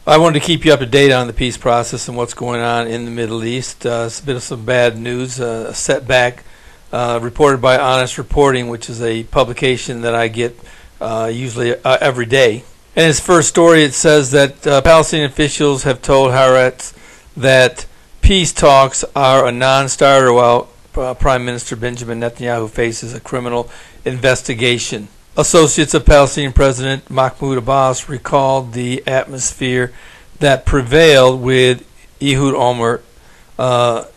I wanted to keep you up to date on the peace process and what's going on in the Middle East. It's been some bad news, a setback reported by Honest Reporting, which is a publication that I get usually every day. In its first story, it says that Palestinian officials have told Haaretz that peace talks are a non-starter while Prime Minister Benjamin Netanyahu faces a criminal investigation. Associates of Palestinian President Mahmoud Abbas recalled the atmosphere that prevailed with Ehud Olmert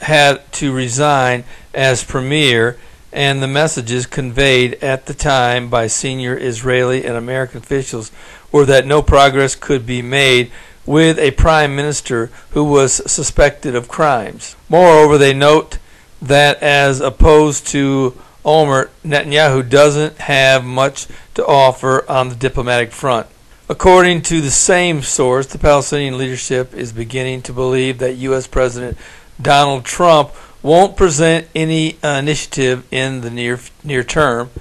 had to resign as premier, and the messages conveyed at the time by senior Israeli and American officials were that no progress could be made with a prime minister who was suspected of crimes. Moreover, they note that as opposed to Olmert, Netanyahu doesn't have much to offer on the diplomatic front. According to the same source, the Palestinian leadership is beginning to believe that U.S. President Donald Trump won't present any initiative in the near term,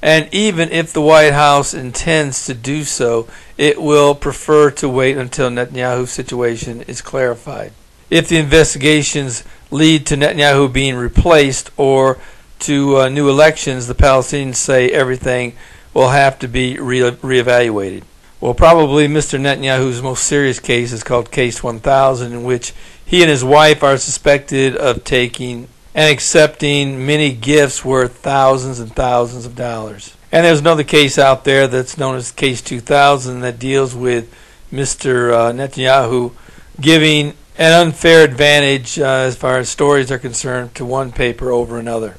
and even if the White House intends to do so, it will prefer to wait until Netanyahu's situation is clarified. If the investigations lead to Netanyahu being replaced or to new elections, the Palestinians say everything will have to be reevaluated. Well, probably Mr. Netanyahu's most serious case is called Case 1000, in which he and his wife are suspected of taking and accepting many gifts worth thousands and thousands of dollars. And there's another case out there that's known as Case 2000 that deals with Mr. Netanyahu giving an unfair advantage as far as stories are concerned to one paper over another.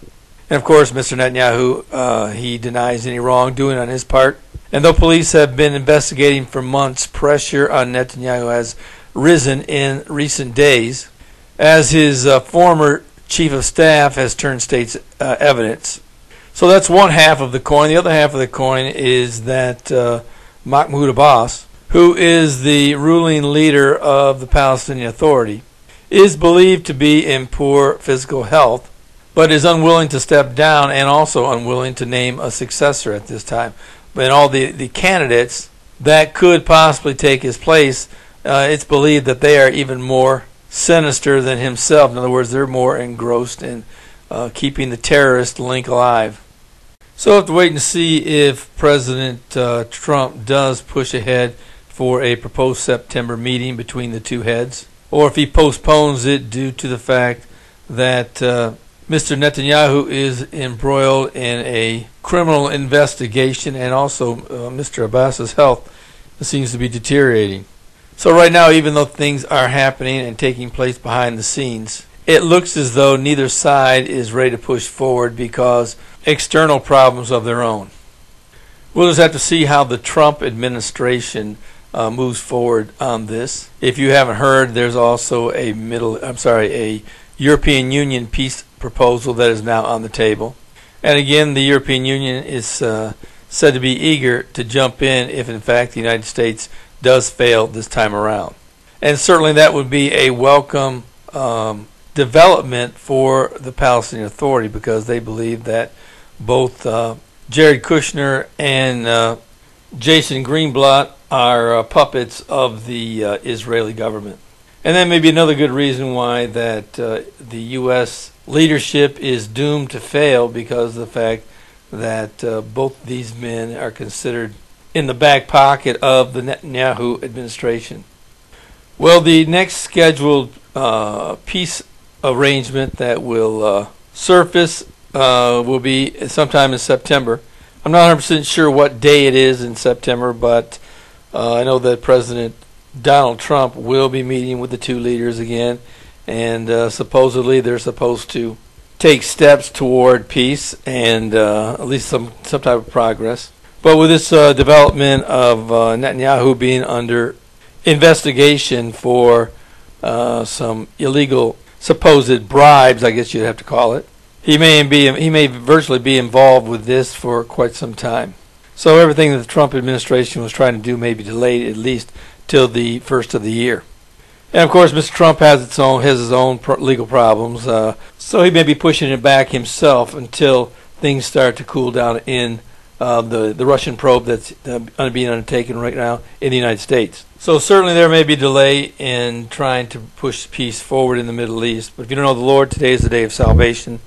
And of course, Mr. Netanyahu, he denies any wrongdoing on his part. And though police have been investigating for months, pressure on Netanyahu has risen in recent days as his former chief of staff has turned state's evidence. So that's one half of the coin. The other half of the coin is that Mahmoud Abbas, who is the ruling leader of the Palestinian Authority, is believed to be in poor physical health, but is unwilling to step down and also unwilling to name a successor at this time. But all the candidates that could possibly take his place, it's believed that they are even more sinister than himself. In other words, they're more engrossed in keeping the terrorist link alive. So we'll have to wait and see if President Trump does push ahead for a proposed September meeting between the two heads, or if he postpones it due to the fact that Mr. Netanyahu is embroiled in a criminal investigation, and also Mr. Abbas's health seems to be deteriorating. So right now, even though things are happening and taking place behind the scenes, it looks as though neither side is ready to push forward because external problems of their own. We'll just have to see how the Trump administration moves forward on this. If you haven't heard, there's also a European Union peace proposal that is now on the table. And again, the European Union is said to be eager to jump in if in fact the United States does fail this time around. And certainly that would be a welcome development for the Palestinian Authority, because they believe that both Jared Kushner and Jason Greenblatt are puppets of the Israeli government. And that may be another good reason why that the U.S. leadership is doomed to fail, because of the fact that both these men are considered in the back pocket of the Netanyahu administration. Well, the next scheduled peace arrangement that will surface will be sometime in September. I'm not 100% sure what day it is in September, but I know that President Donald Trump will be meeting with the two leaders again, and supposedly they're supposed to take steps toward peace and at least some type of progress. But with this development of Netanyahu being under investigation for some illegal supposed bribes, I guess you'd have to call it, he may virtually be involved with this for quite some time. So everything that the Trump administration was trying to do may be delayed at least till the first of the year. And of course, Mr. Trump has his own legal problems, so he may be pushing it back himself until things start to cool down in the Russian probe that's being undertaken right now in the United States. So certainly there may be delay in trying to push peace forward in the Middle East. But if you don't know the Lord, today is the day of salvation.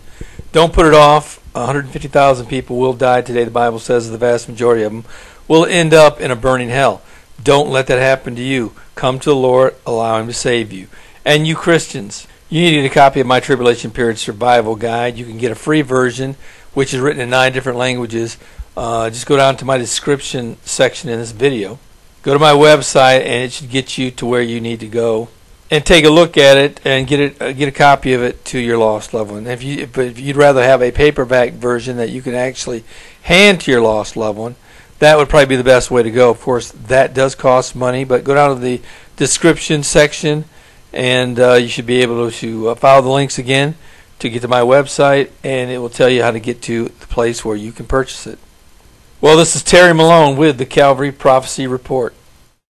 Don't put it off. 150,000 people will die today. The Bible says the vast majority of them will end up in a burning hell. Don't let that happen to you. Come to the Lord. Allow Him to save you. And you Christians, you need to get a copy of my Tribulation Period Survival Guide. You can get a free version, which is written in 9 different languages. Just go down to my description section in this video. Go to my website, and it should get you to where you need to go. And take a look at it and get a copy of it to your lost loved one. If you'd rather have a paperback version that you can actually hand to your lost loved one, that would probably be the best way to go. Of course, that does cost money, but go down to the description section, and you should be able to follow the links again to get to my website, and it will tell you how to get to the place where you can purchase it. Well, this is Terry Malone with the Calvary Prophecy Report.